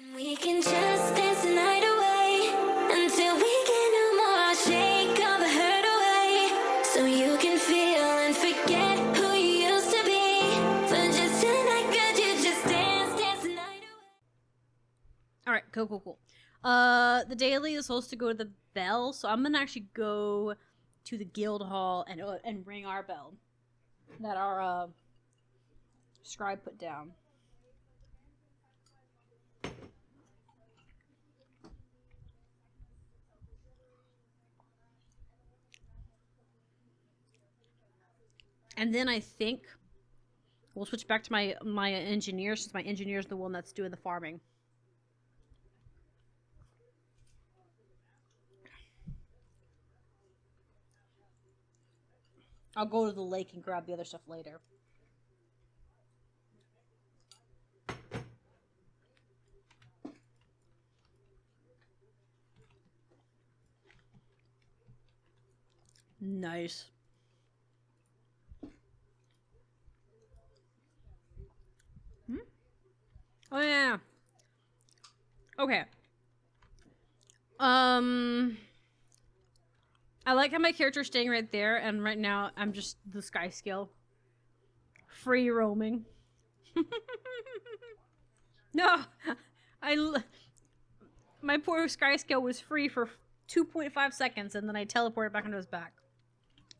And we can just dance the night away until we get no more. I'll shake all the hurt away so you can feel and forget who you used to be. For just tonight, could you just dance the night away? Alright, cool. The daily is supposed to go to the bell, so I'm gonna actually go to the guild hall and ring our bell that our scribe put down. And then I think we'll switch back to my engineer, since my engineer is the one that's doing the farming. I'll go to the lake and grab the other stuff later. Nice. Oh yeah. Okay. I like how my character's staying right there, and right now I'm just the sky skill. Free roaming. No, my poor sky skill was free for 2.5 seconds, and then I teleported back onto his back.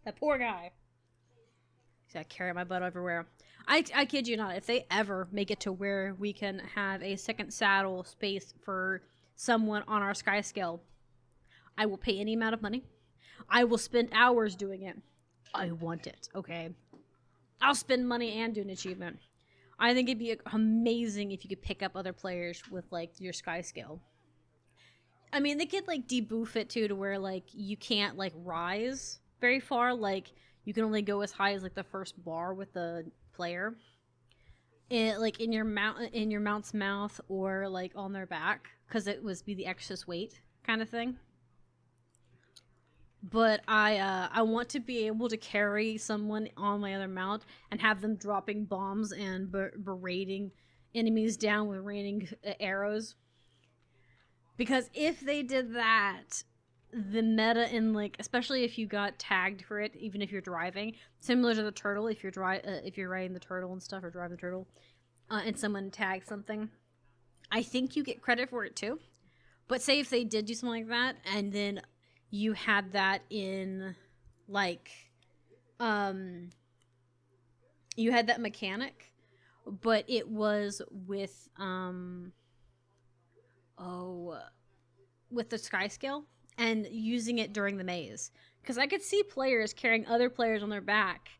That poor guy. He's got to carry my butt everywhere. I kid you not, if they ever make it to where we can have a second saddle space for someone on our sky scale, I will pay any amount of money. I will spend hours doing it. I want it, okay? I'll spend money and do an achievement. I think it'd be amazing if you could pick up other players with, like, your sky scale. I mean, they could, like, deboof it, too, to where, like, you can't, like, rise very far. Like, you can only go as high as, like, the first bar with the player. Like, in your mount's mouth or, like, on their back. Because it was be the excess weight kind of thing. But I want to be able to carry someone on my other mount and have them dropping bombs and berating enemies down with raining arrows. Because if they did that, the meta in, like, especially if you got tagged for it, even if you're driving, similar to the turtle, if you're riding the turtle and stuff or driving the turtle, and someone tags something, I think you get credit for it too. But say if they did do something like that, and then you had that in, like, you had that mechanic, but it was with, with the sky skill, and using it during the maze. Because I could see players carrying other players on their back,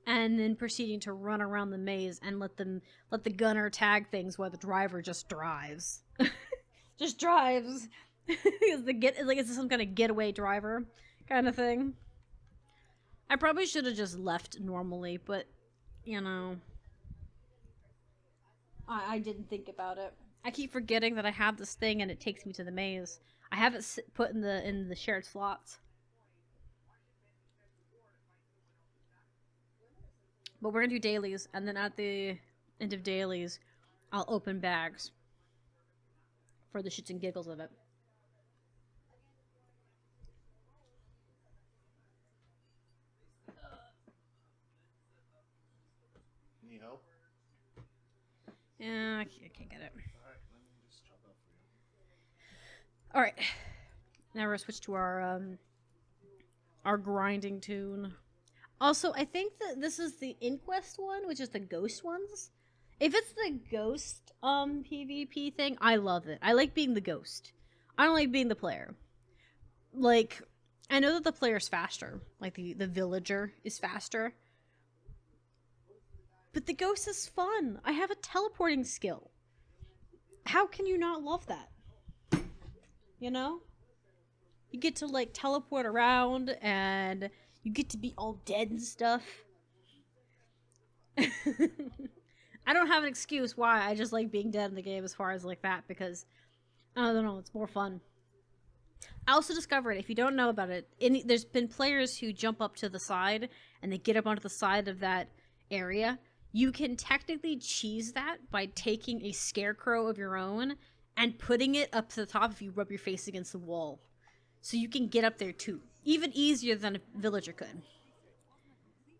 and then proceeding to run around the maze and let the gunner tag things while the driver just drives. Just drives. It's some kind of getaway driver kind of thing. I probably should have just left normally, but, you know, I didn't think about it. I keep forgetting that I have this thing and it takes me to the maze. I have it put in the shared slots. But we're gonna do dailies, and then at the end of dailies, I'll open bags for the shits and giggles of it. Need help? Yeah, I can't get it. Alright, let me just chop out for you. Alright. Now we're gonna switch to our grinding tune. Also, I think that this is the Inquest one, which is the ghost ones. If it's the ghost PvP thing, I love it. I like being the ghost. I don't like being the player. Like, I know that the player's faster. Like, the villager is faster. But the ghost is fun. I have a teleporting skill. How can you not love that? You know? You get to, like, teleport around, and you get to be all dead and stuff. I don't have an excuse why. I just like being dead in the game as far as, like, that, because, I don't know, it's more fun. I also discovered, if you don't know about it, there's been players who jump up to the side, and they get up onto the side of that area. You can technically cheese that by taking a scarecrow of your own and putting it up to the top if you rub your face against the wall. So you can get up there too. Even easier than a villager could.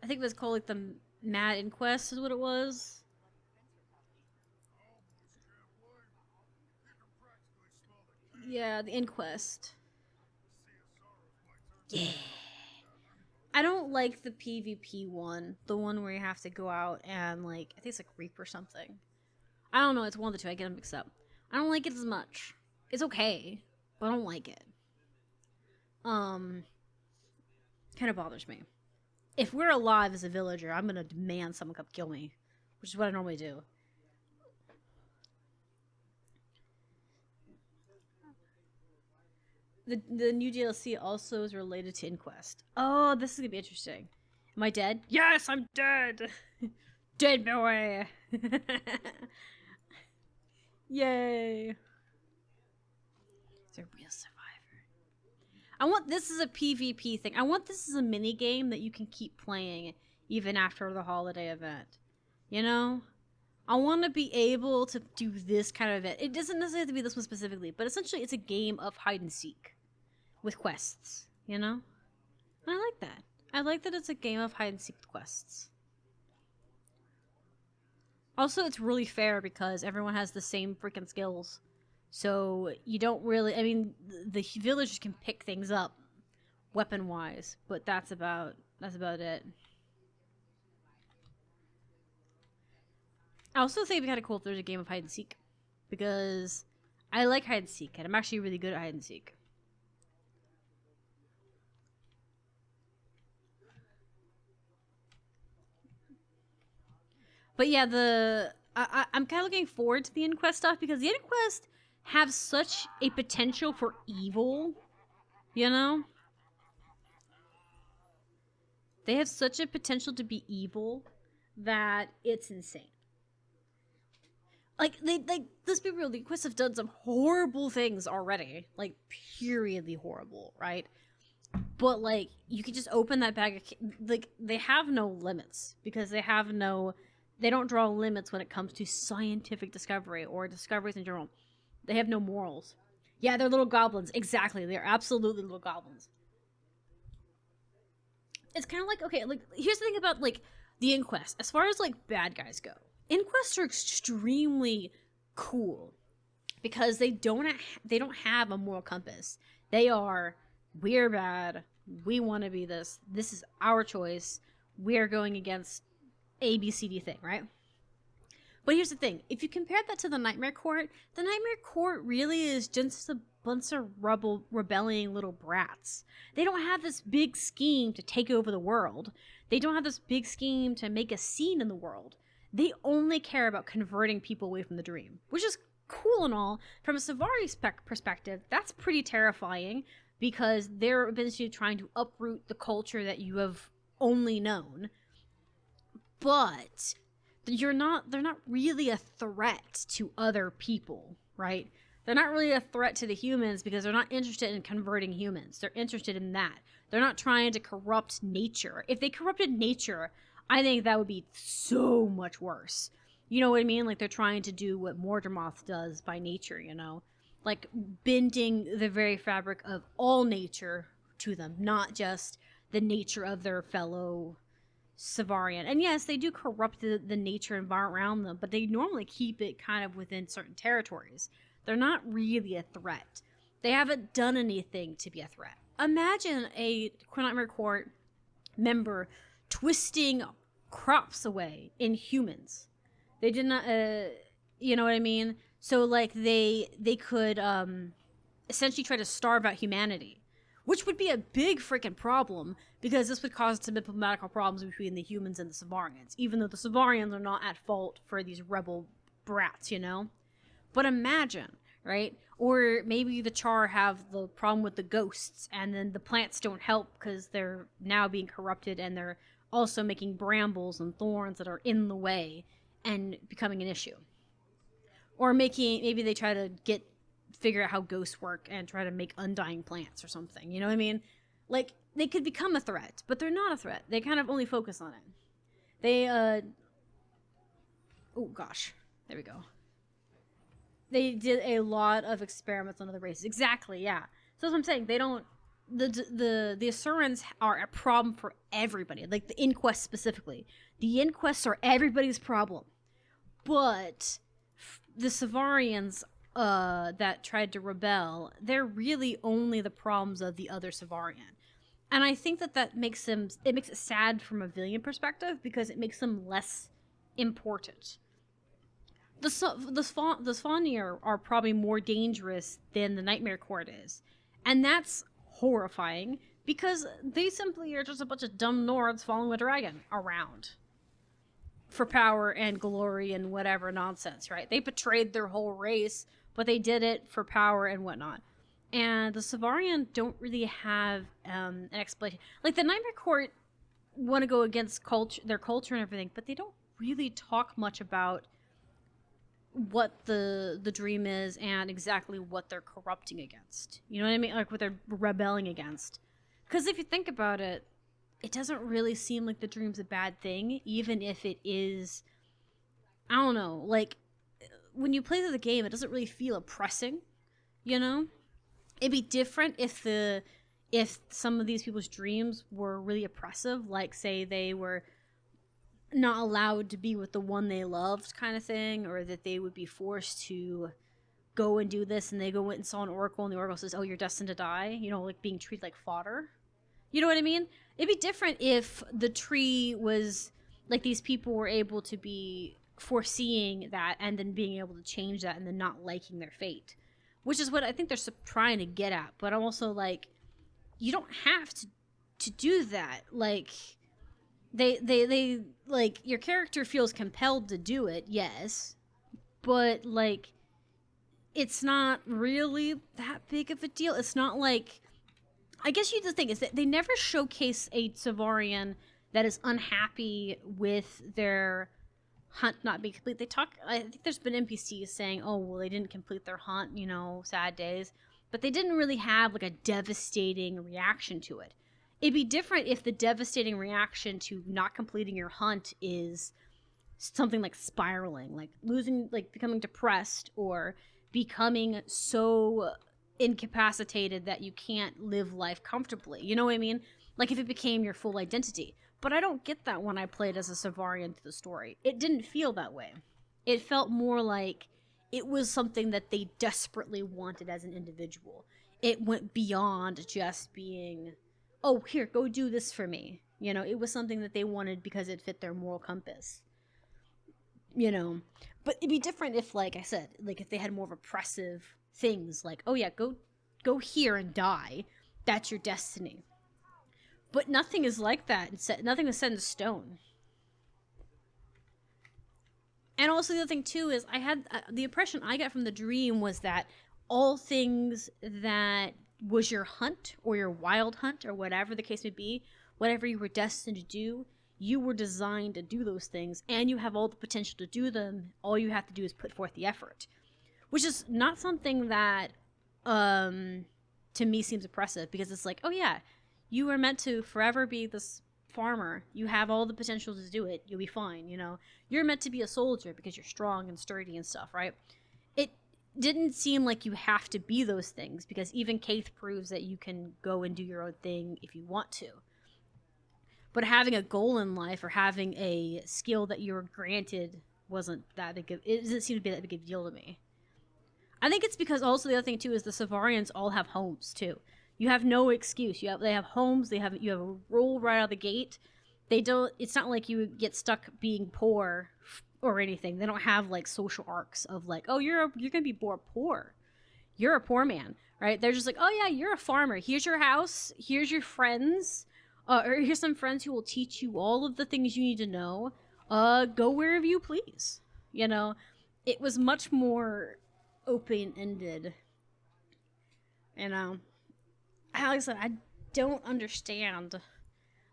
I think it was called like the Mad Inquest is what it was. Yeah, the Inquest. Yeah. I don't like the PvP one. The one where you have to go out and, like, I think it's like Reap or something. I don't know, it's one of the two. I get them mixed up. I don't like it as much. It's okay, but I don't like it. Kind of bothers me. If we're alive as a villager, I'm gonna demand someone come kill me, which is what I normally do. The new DLC also is related to Inquest. Oh, this is gonna be interesting. Am I dead? Yes, I'm dead! Dead boy! Yay! It's a real survivor. I want this as a PvP thing. I want this as a mini game that you can keep playing even after the holiday event. You know? I want to be able to do this kind of event. It doesn't necessarily have to be this one specifically, but essentially it's a game of hide and seek with quests, you know? And I like that. I like that it's a game of hide and seek with quests. Also, it's really fair because everyone has the same freaking skills. So you don't really, I mean, the villagers can pick things up weapon-wise, but that's about it. I also think it'd be kind of cool if there's a game of hide and seek, because I like hide and seek, and I'm actually really good at hide and seek. But yeah, I'm kind of looking forward to the Inquest stuff, because the Inquest have such a potential for evil, you know? They have such a potential to be evil that it's insane. Like, let's be real, the Inquest have done some horrible things already. Like, periodly horrible, right? But, like, you could just open that bag of... Like, they have no limits. Because they don't draw limits when it comes to scientific discovery or discoveries in general. They have no morals. Yeah, they're little goblins. Exactly. They're absolutely little goblins. It's kind of like, okay, like, here's the thing about, like, the Inquest. As far as, like, bad guys go, Inquests are extremely cool because they don't have a moral compass. They are, we're bad, we want to be this is our choice, we're going against ABCD thing, right? But here's the thing, if you compare that to the Nightmare Court really is just a bunch of rebelling little brats. They don't have this big scheme to take over the world. They don't have this big scheme to make a scene in the world. They only care about converting people away from the dream, which is cool and all. From a Savari perspective, that's pretty terrifying because they're eventually trying to uproot the culture that you have only known. But they're not really a threat to other people, right? They're not really a threat to the humans because they're not interested in converting humans. They're interested in that. They're not trying to corrupt nature. If they corrupted nature, I think that would be so much worse. You know what I mean? Like, they're trying to do what Mordermoth does by nature, you know? Like, bending the very fabric of all nature to them, not just the nature of their fellow Savarian. And yes, they do corrupt the nature environment around them, but they normally keep it kind of within certain territories. They're not really a threat. They haven't done anything to be a threat. Imagine a Nightmare Court member twisting crops away in humans. They did not, you know what I mean? So, like, they could essentially try to starve out humanity, which would be a big freaking problem because this would cause some diplomatical problems between the humans and the Savarians, even though the Savarians are not at fault for these rebel brats, you know? But imagine, right? Or maybe the Char have the problem with the ghosts, and then the plants don't help because they're now being corrupted, and they're also making brambles and thorns that are in the way and becoming an issue. Or maybe they try to figure out how ghosts work and try to make undying plants or something. You know what I mean? Like, they could become a threat, but they're not a threat. They kind of only focus on it. They, oh gosh. There we go. They did a lot of experiments on other races. Exactly, yeah. So that's what I'm saying. They don't. The Asurans are a problem for everybody. Like the Inquest specifically. The Inquests are everybody's problem. But the Savarians that tried to rebel, they're really only the problems of the other Savarian. And I think that makes them, it makes it sad from a villain perspective because it makes them less important. The Svanir are probably more dangerous than the Nightmare Court is. And that's horrifying because they simply are just a bunch of dumb Nords following a dragon around for power and glory and whatever nonsense, right? They betrayed their whole race, but they did it for power and whatnot. And the Savarian don't really have an explanation. Like, the Nightmare Court want to go against their culture and everything, but they don't really talk much about what the dream is and exactly what they're corrupting against. You know what I mean? Like, what they're rebelling against. Because if you think about it, it doesn't really seem like the dream's a bad thing, even if it is, I don't know, like, when you play the game, it doesn't really feel oppressing, you know? It'd be different if some of these people's dreams were really oppressive, like, say, they were not allowed to be with the one they loved kind of thing, or that they would be forced to go and do this, and they go and saw an oracle, and the oracle says, oh, you're destined to die, you know, like being treated like fodder. You know what I mean? It'd be different if the tree was, like, these people were able to be foreseeing that and then being able to change that and then not liking their fate. Which is what I think they're trying to get at. But I'm also like, you don't have to do that. Like, they like, your character feels compelled to do it, yes. But, like, it's not really that big of a deal. It's not like, I guess the thing is that they never showcase a Savarian that is unhappy with their hunt not being complete. They talk, I think there's been NPCs saying, oh, well, they didn't complete their hunt, you know, sad days. But they didn't really have, like, a devastating reaction to it. It'd be different if the devastating reaction to not completing your hunt is something like spiraling, like losing, like becoming depressed or becoming so incapacitated that you can't live life comfortably. You know what I mean? Like if it became your full identity. But I don't get that when I played as a Savarian through the story. It didn't feel that way. It felt more like it was something that they desperately wanted as an individual. It went beyond just being, oh, here, go do this for me. You know, it was something that they wanted because it fit their moral compass. You know, but it'd be different if, like I said, like if they had more oppressive things, like, oh yeah, go here and die. That's your destiny. But nothing is like that. Nothing is set in stone. And also the other thing too is I had the impression I got from the dream was that all things that was your hunt or your wild hunt or whatever the case may be, whatever you were destined to do, you were designed to do those things and you have all the potential to do them. All you have to do is put forth the effort, which is not something that to me seems oppressive, because it's like, oh yeah, you were meant to forever be this farmer. You have all the potential to do it. You'll be fine, you know. You're meant to be a soldier because you're strong and sturdy and stuff, right? It didn't seem like you have to be those things, because even Kaith proves that you can go and do your own thing if you want to. But having a goal in life or having a skill that you were granted wasn't that big of, it doesn't seem to be that big of a deal to me. I think it's because also the other thing too is the Savarians all have homes too. You have no excuse. They have homes. You have a rule right out of the gate. They don't. It's not like you get stuck being poor or anything. They don't have like social arcs of like, oh, you're gonna be poor. You're a poor man, right? They're just like, oh yeah, you're a farmer. Here's your house. Here's your friends. Or here's some friends who will teach you all of the things you need to know. Go wherever you please. You know, it was much more open-ended. You know. Like I said, I don't understand.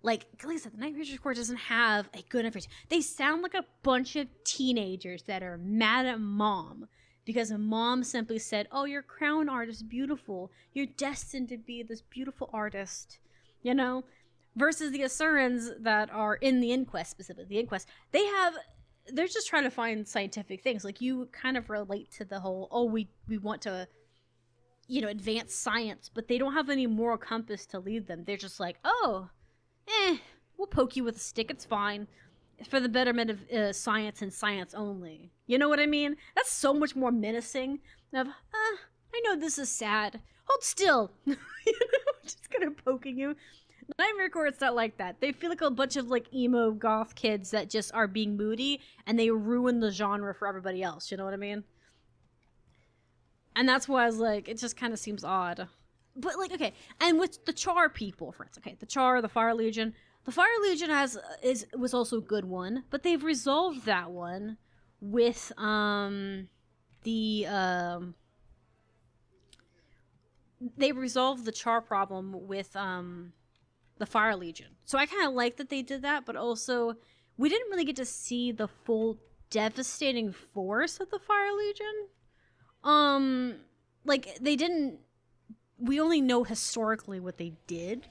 Like I said, the Night Ranger Corps doesn't have a good information. They sound like a bunch of teenagers that are mad at mom because mom simply said, oh, your crown art is beautiful. You're destined to be this beautiful artist, you know? Versus the Asurans that are in the Inquest, specifically. The Inquest, they have they're just trying to find scientific things. Like, you kind of relate to the whole, oh, we want to, you know, advance science, but they don't have any moral compass to lead them. They're just like, oh, we'll poke you with a stick, it's fine. It's for the betterment of science and science only. You know what I mean? That's so much more menacing of, I know this is sad. Hold still. You know, just kind of poking you. Nightmare Court's not like that. They feel like a bunch of like emo goth kids that just are being moody, and they ruin the genre for everybody else. You know what I mean? And that's why I was like, it just kind of seems odd. But like, okay, and with the Char people, for instance, okay, the Char, the Fire Legion. The Fire Legion was also a good one, but they've resolved that one with they resolved the Char problem with the Fire Legion. So I kind of like that they did that, but also we didn't really get to see the full devastating force of the Fire Legion. Like, they didn't, we only know historically what they did.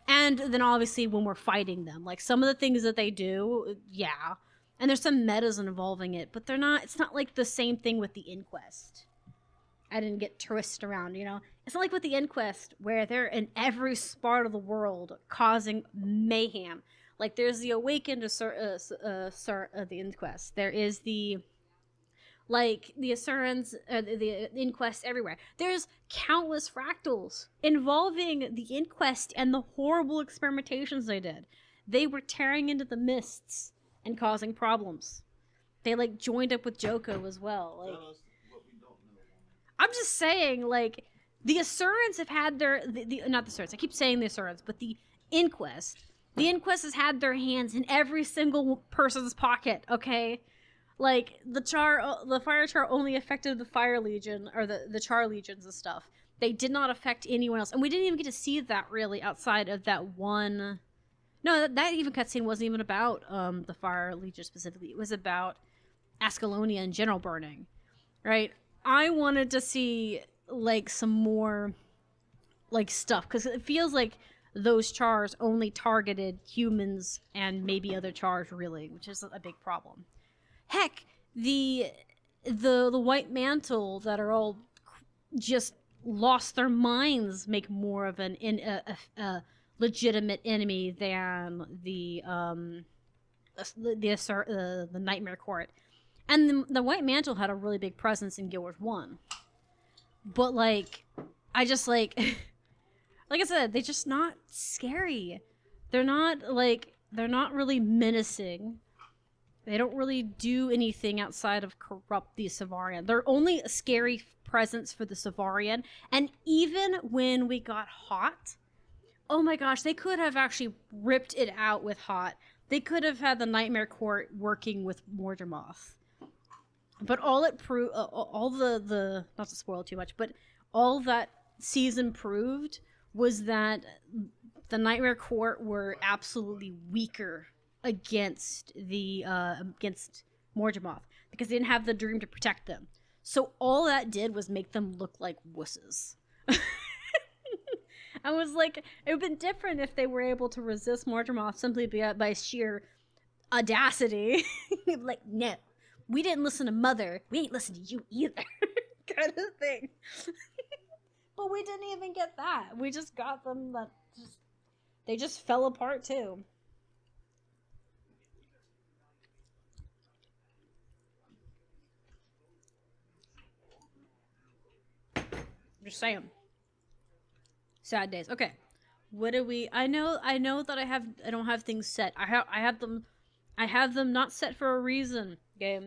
And then obviously when we're fighting them, like some of the things that they do, yeah. And there's some metas involving it, but it's not like the same thing with the Inquest. I didn't get twisted around, you know? It's not like with the Inquest, where they're in every part of the world causing mayhem. Like, there's the Awakened the Inquest. There is the Assurance, the Inquest everywhere. There's countless fractals involving the Inquest and the horrible experimentations they did. They were tearing into the mists and causing problems. They, like, joined up with Joko as well. Like, Tell us what we don't know. I'm just saying, like, the Assurance have had their... not the Assurance, I keep saying the Assurance, but the Inquest. The Inquest has had their hands in every single person's pocket, okay? Like, the Fire Char only affected the Fire Legion, or the Char Legions and stuff. They did not affect anyone else. And we didn't even get to see that, really, outside of that one... No, that even cutscene wasn't even about the Fire Legion specifically. It was about Ascalonia and general burning, right? I wanted to see, like, some more, like, stuff. Because it feels like those Chars only targeted humans and maybe other Chars, really, which is a big problem. Heck, the White Mantle that are all just lost their minds make more of an legitimate enemy than the Nightmare Court. And the White Mantle had a really big presence in Guild Wars 1. But, like, I just, like I said, they're just not scary. They're not really menacing. They don't really do anything outside of corrupt the Savarian. They're only a scary presence for the Savarian. And even when we got Hot, oh my gosh, they could have actually ripped it out with Hot. They could have had the Nightmare Court working with Mordermoth. But all it proved, all the not to spoil too much, but all that season proved was that the Nightmare Court were absolutely weaker against Mordermoth because they didn't have the Dream to protect them. So all that did was make them look like wusses. I was like, it would have been different if they were able to resist Mordermoth simply by sheer audacity. Like, no, we didn't listen to Mother. We ain't listen to you either. Kind of thing. But we didn't even get that. We just got them that they just fell apart too. Just saying. Sad days. Okay. What do we... I know that I don't have things set. I have them not set for a reason. Okay.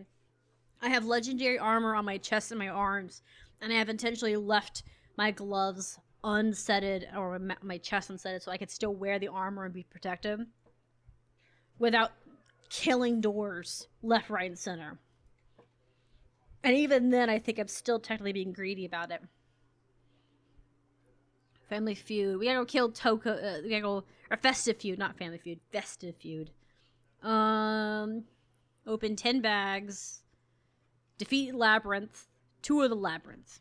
I have legendary armor on my chest and my arms, and I have intentionally left my gloves unsetted or my chest unsetted so I could still wear the armor and be protected without killing doors left, right, and center. And even then, I think I'm still technically being greedy about it. Family Feud. We gotta go kill Toko. We gotta go... Or Festive Feud, not Family Feud. Festive Feud. Open 10 bags. Defeat Labyrinth. 2 of the Labyrinth.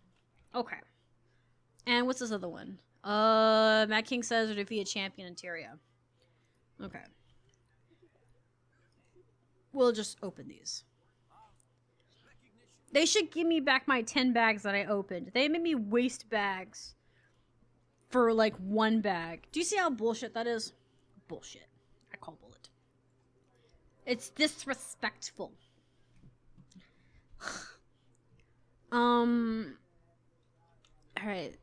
Okay. And what's this other one? Mad King says or defeat a champion in Tyria. Okay. We'll just open these. They should give me back my 10 bags that I opened. They made me waste bags for like one bag. Do you see how bullshit that is? Bullshit. I call bullet. It's disrespectful. Alright,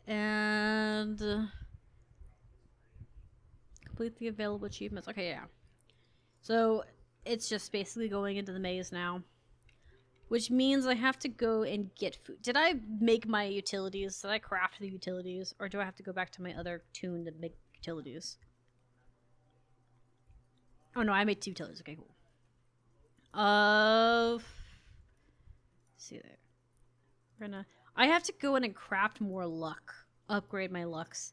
and complete the available achievements. Okay, yeah. So it's just basically going into the maze now. Which means I have to go and get food. Did I make my utilities? Did I craft the utilities? Or do I have to go back to my other tune to make utilities? Oh no, I made 2 utilities. Okay, cool. Let's see there. I have to go in and craft more luck. Upgrade my lucks.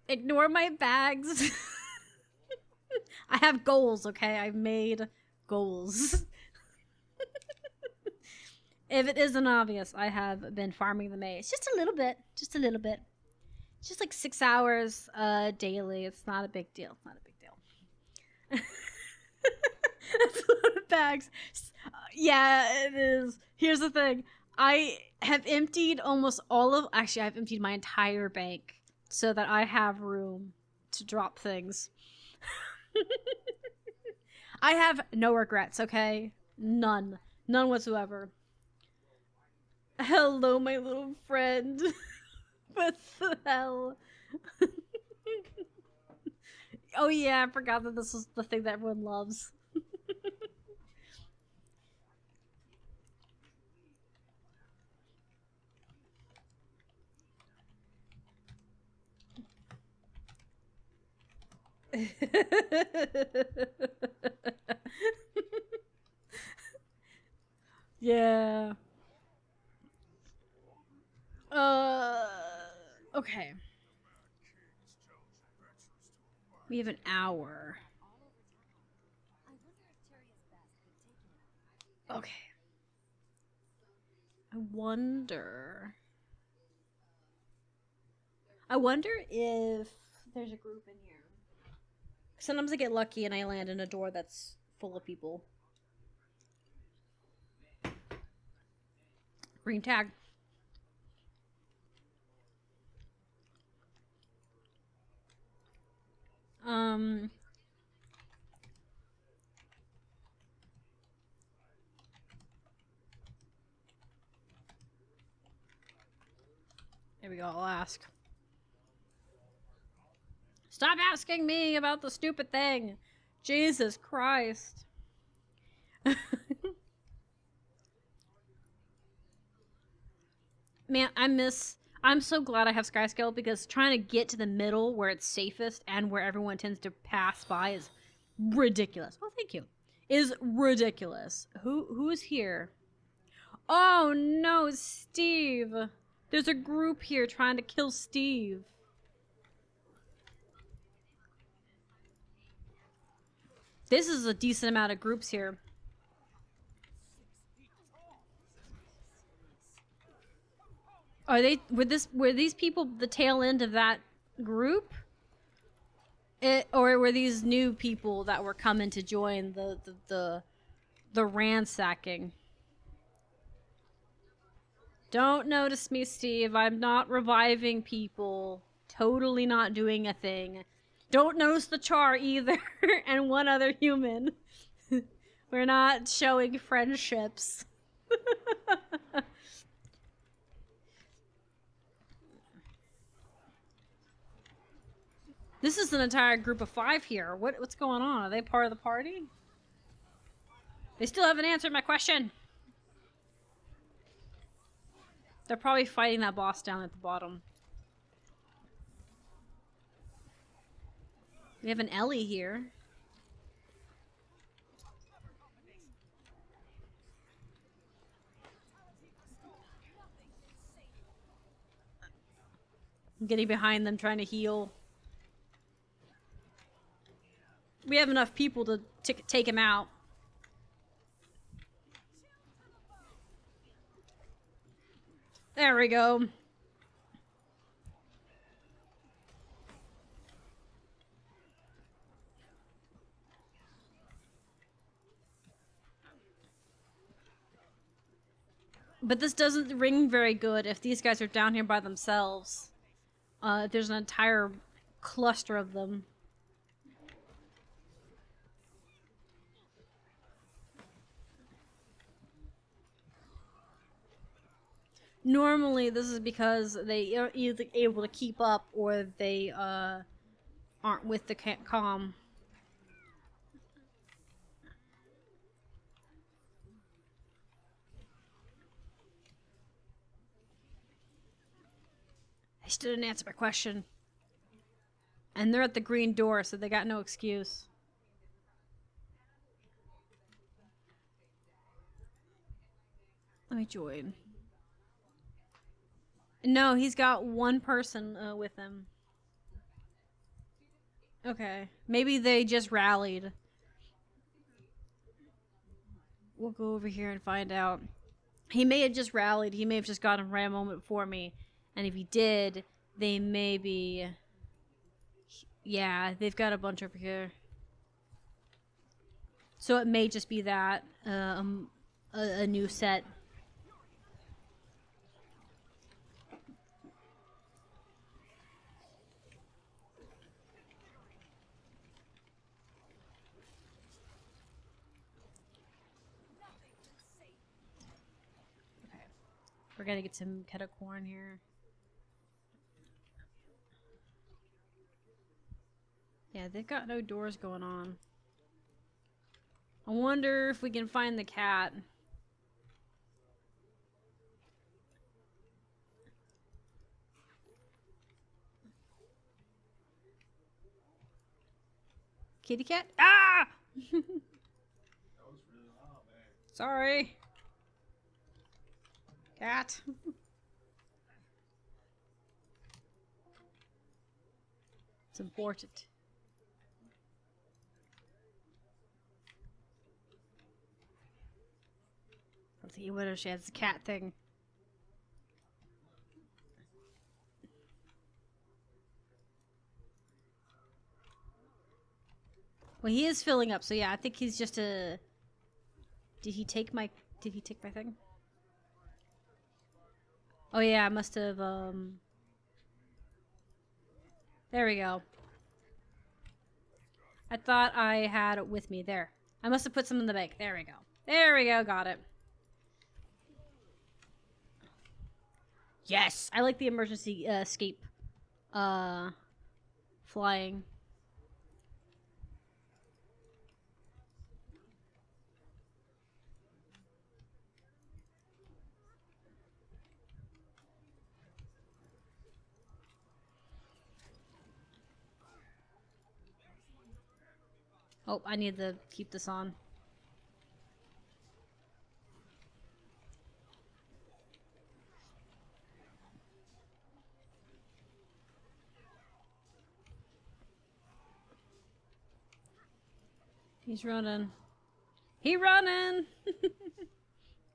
Ignore my bags. I have goals, okay? I've made goals. If it isn't obvious, I have been farming the maze. Just a little bit. Just a little bit. Just like 6 hours daily. It's not a big deal. Not a big deal. That's a lot of bags. Yeah, it is. Here's the thing. I have emptied almost all of... Actually, I've emptied my entire bank so that I have room to drop things. I have no regrets, okay? None. None whatsoever. Hello, my little friend. What the hell? Oh yeah, I forgot that this was the thing that everyone loves. Yeah. Okay. We have an hour. Okay. I wonder if there's a group in here. Sometimes I get lucky and I land in a door that's full of people. Green tag. Here we go, I'll ask. Stop asking me about the stupid thing! Jesus Christ. Man, I'm so glad I have Skyscale because trying to get to the middle where it's safest and where everyone tends to pass by is ridiculous. Oh, thank you. Is ridiculous. Who's here? Oh no, Steve. There's a group here trying to kill Steve. This is a decent amount of groups here. Were these people the tail end of that group? Or were these new people that were coming to join the ransacking? Don't notice me, Steve. I'm not reviving people. Totally not doing a thing. Don't notice the char either, and one other human. We're not showing friendships. This is an entire group of 5 here. What's going on? Are they part of the party? They still haven't answered my question. They're probably fighting that boss down at the bottom. We have an Ellie here. I'm getting behind them trying to heal. We have enough people to take him out. There we go. But this doesn't ring very good if these guys are down here by themselves. There's an entire cluster of them. Normally, this is because they are either able to keep up or they aren't with the comm. They still didn't answer my question. And they're at the green door, so they got no excuse. Let me join. No, he's got one person with him. Okay. Maybe they just rallied. We'll go over here and find out. He may have just rallied. He may have just gotten right a moment before me. And if he did, they may be... Yeah, they've got a bunch over here. So it may just be that. A new set. We're gonna get some kettle corn here. Yeah, they've got no doors going on. I wonder if we can find the cat. Kitty cat? Ah! That was really loud, man. Sorry. Cat. It's important. I'm thinking what if she has a cat thing. Well, he is filling up, so yeah, I think he's just a... Did he take my thing? Oh yeah, I must have, There we go. I thought I had it with me. There. I must have put some in the bag. There we go. There we go, got it. Yes! I like the emergency, escape, flying. Oh, I need to keep this on. He's running. He running!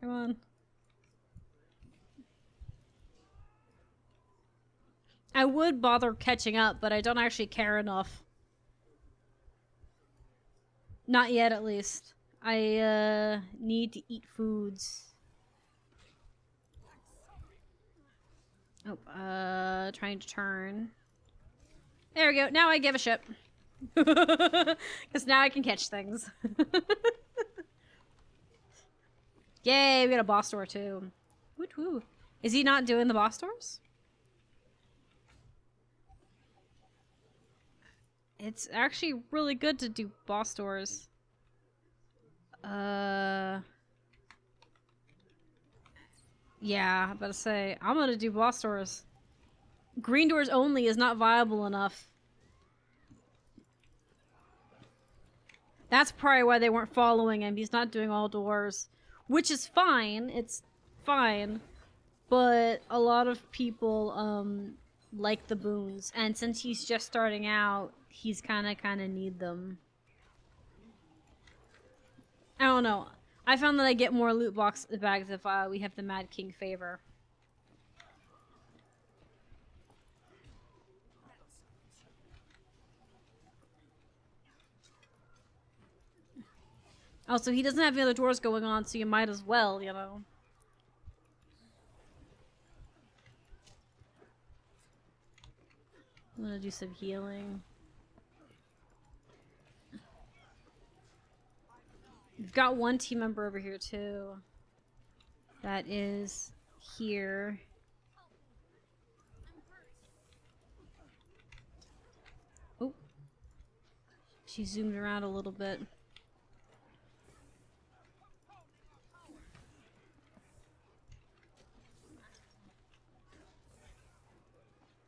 Come on. I would bother catching up, but I don't actually care enough. Not yet, at least. I, need to eat foods. Oh, trying to turn. There we go. Now I give a shit. Because now I can catch things. Yay, we got a boss door, too. Woot woo. Is he not doing the boss doors? It's actually really good to do boss doors. Yeah, I'm about to say, I'm gonna do boss doors. Green doors only is not viable enough. That's probably why they weren't following him. He's not doing all doors. Which is fine. It's fine. But a lot of people, like the boons. And since he's just starting out, he's kinda need them. I don't know. I found that I get more loot box bags if we have the Mad King favor. Also, he doesn't have any other doors going on, so you might as well, you know. I'm gonna do some healing. We've got one team member over here too. That is here. Oh. She zoomed around a little bit.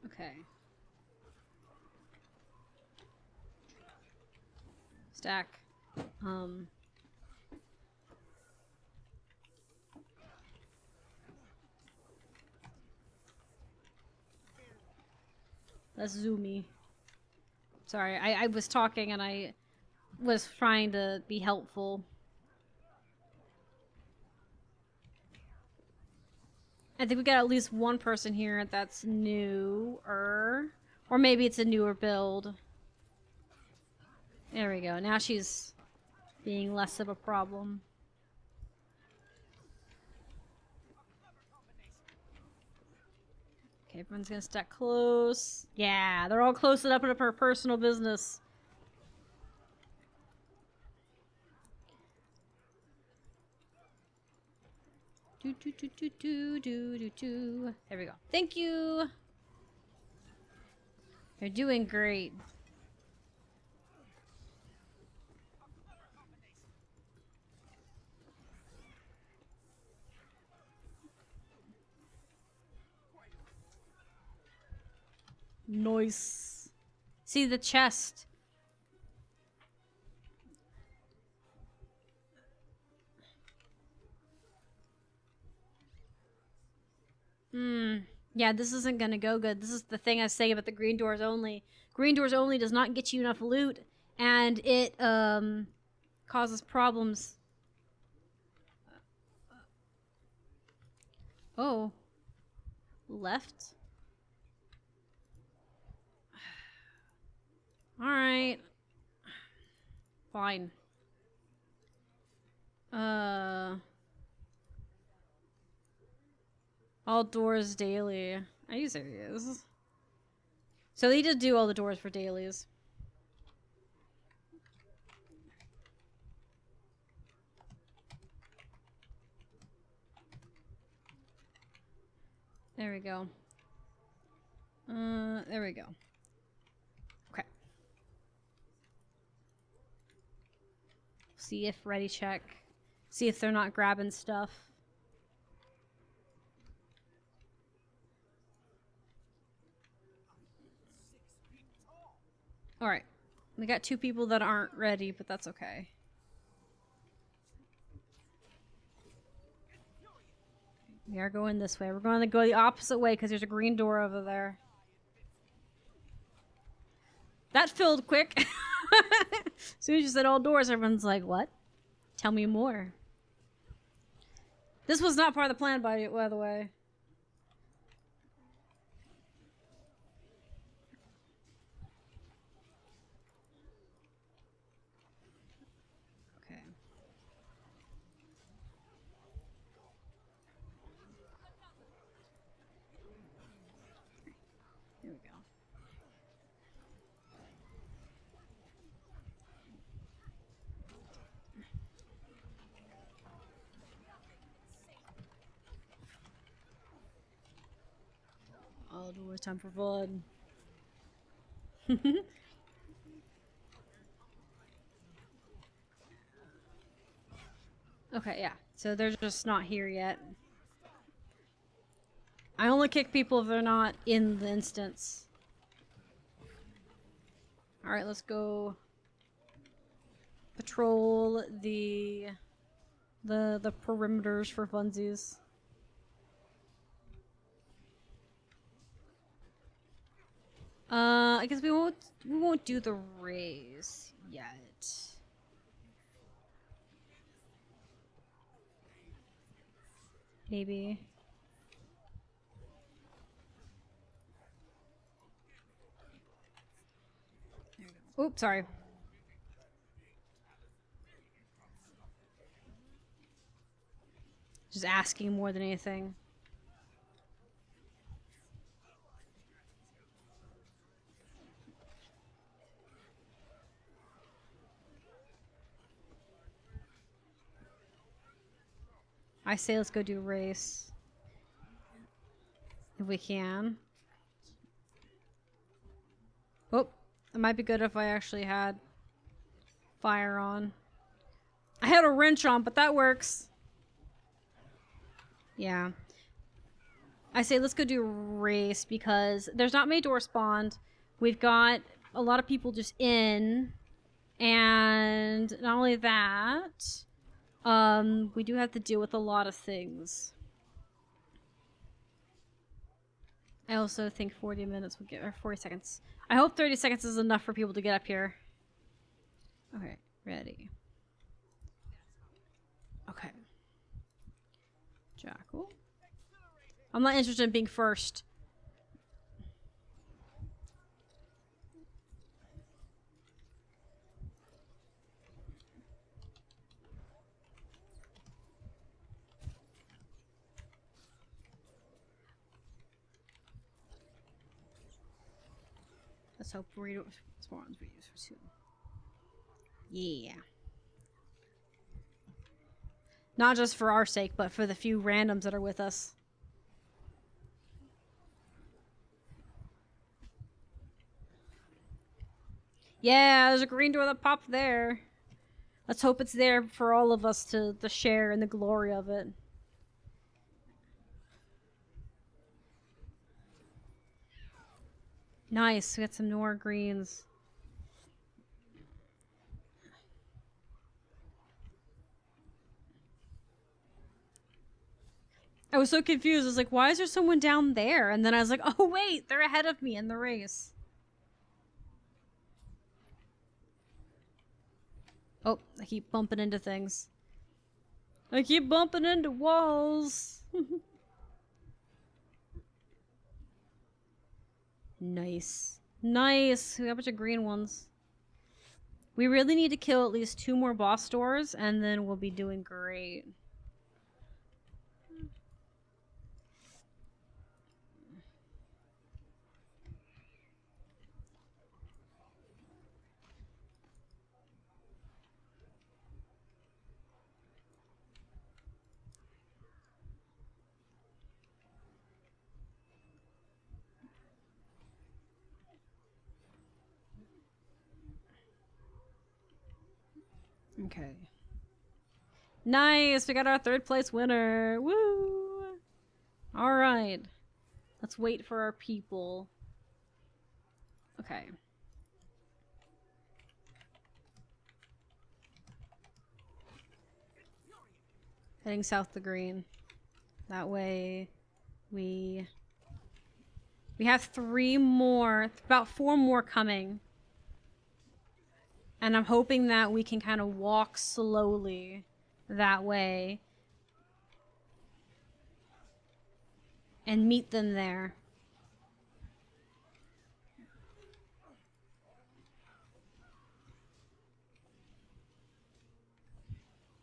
Okay. Stack. That's Zoomy. Sorry, I was talking and I was trying to be helpful. I think we got at least one person here that's newer. Or maybe it's a newer build. There we go. Now she's being less of a problem. Okay, everyone's gonna stack close. Yeah, they're all close enough to her personal business. Do do do do do do do do. There we go. Thank you. You're doing great. Nice. See the chest. Yeah, this isn't gonna go good. This is the thing I was saying about the green doors only. Green doors only does not get you enough loot, and it causes problems. Oh. Left? Alright. Fine. All doors daily. Are you serious? So they just do all the doors for dailies. There we go. There we go. Okay. See if ready check. See if they're not grabbing stuff. Alright. We got two people that aren't ready, but that's okay. We are going this way. We're going to go the opposite way because there's a green door over there. That filled quick. As soon as you said all doors, everyone's like, what? Tell me more. This was not part of the plan, by the way. Okay. Here we go. All doors, time for fun. Okay, yeah. So they're just not here yet. I only kick people if they're not in the instance. Alright, let's go patrol the perimeters for funsies. I guess we won't do the race yet. Maybe. Oops, sorry. Just asking more than anything. I say let's go do race. If we can. Oh, it might be good if I actually had fire on. I had a wrench on, but that works. Yeah. I say let's go do race because there's not many door spawned. We've got a lot of people just in. And not only that, we do have to deal with a lot of things. I also think 40 minutes will get, or 40 seconds. I hope 30 seconds is enough for people to get up here. Okay, ready. Okay. Jackal. I'm not interested in being first. Let's hope burrito spawns videos for soon. Yeah. Not just for our sake, but for the few randoms that are with us. Yeah, there's a green door that popped there. Let's hope it's there for all of us to share in the glory of it. Nice, we got some more greens. I was so confused. I was like, why is there someone down there? And then I was like, oh wait, they're ahead of me in the race. Oh, I keep bumping into things. I keep bumping into walls. Nice. Nice. We got a bunch of green ones. We really need to kill at least 2 more boss doors, and then we'll be doing great. Okay. Nice! We got our 3rd place winner! Woo! Alright. Let's wait for our people. Okay. Heading south to green. That way we have 3 more, about 4 more coming. And I'm hoping that we can kind of walk slowly that way and meet them there.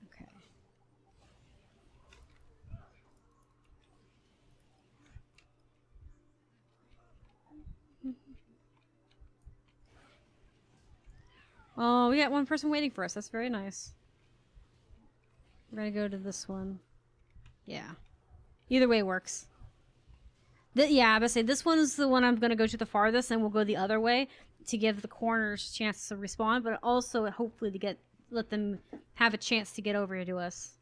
Okay. Oh, we got one person waiting for us. That's very nice. We're gonna go to this one. Yeah. Either way works. Yeah, I was say this one is the one I'm gonna go to the farthest, and we'll go the other way to give the corners a chance to respawn, but also hopefully to let them have a chance to get over to us.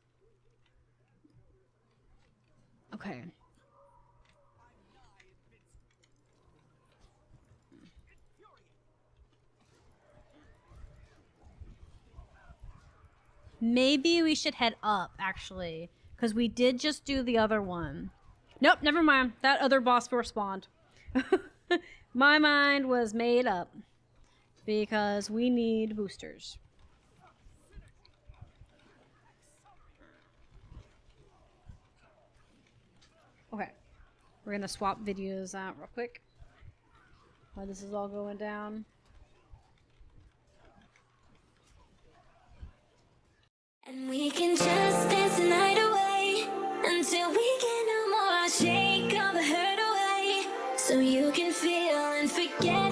Okay. Maybe we should head up, actually. Because we did just do the other one. Nope, never mind. That other boss spawned. My mind was made up. Because we need boosters. Okay. We're going to swap videos out real quick. While this is all going down. And we can just dance the night away until we get no more. I'll shake all the hurt away so you can feel and forget.